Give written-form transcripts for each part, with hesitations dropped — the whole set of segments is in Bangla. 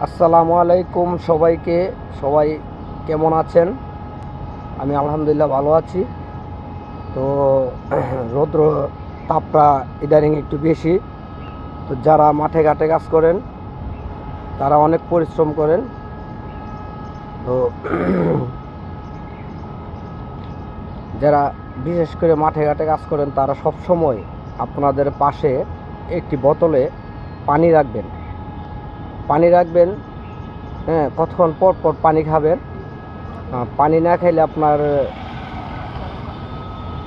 আসসালামু আলাইকুম সবাইকে। সবাই কেমন আছেন? আমি আলহামদুলিল্লাহ ভালো আছি। তো রৌদ্র তাপটা ইদানিং একটু বেশি। তো যারা মাঠে ঘাটে কাজ করেন তারা অনেক পরিশ্রম করেন। তো যারা বিশেষ করে মাঠে ঘাটে কাজ করেন তারা সব সময় আপনাদের পাশে একটি বোতলে পানি রাখবেন। হ্যাঁ, কতক্ষণ পর পর পানি খাবেন। পানি না খেলে আপনার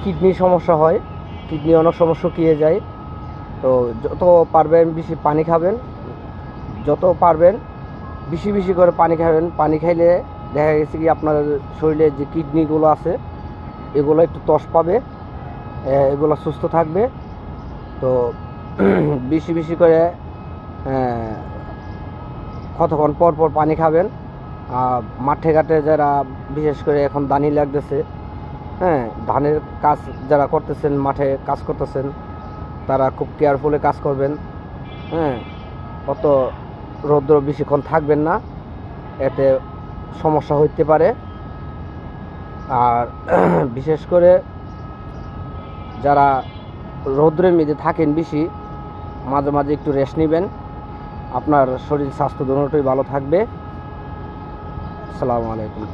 কিডনির সমস্যা হয়, কিডনি অনেক সময় শুকিয়ে যায়। তো যত পারবেন বেশি পানি খাবেন, যত পারবেন বেশি বেশি করে পানি খাবেন। পানি খাইলে দেখা গেছে কি আপনার শরীরে যে কিডনিগুলো আছে এগুলো একটু তস পাবে, এগুলো সুস্থ থাকবে। তো বেশি বেশি করে কতক্ষণ পর পর পানি খাবেন। মাঠে ঘাটে যারা বিশেষ করে এখন দানি লাগতেছে, হ্যাঁ, ধানের কাজ যারা করতেছেন, মাঠে কাজ করতেছেন, তারা খুব কেয়ারফুলি কাজ করবেন। হ্যাঁ, অত রৌদ্র বেশিক্ষণ থাকবেন না, এতে সমস্যা হইতে পারে। আর বিশেষ করে যারা রৌদ্রের মধ্যে থাকেন বেশি, মাঝে মাঝে একটু রেস্ট নেবেন, আপনার শরীর স্বাস্থ্য দুটোই ভালো থাকবে। আসসালামু আলাইকুম।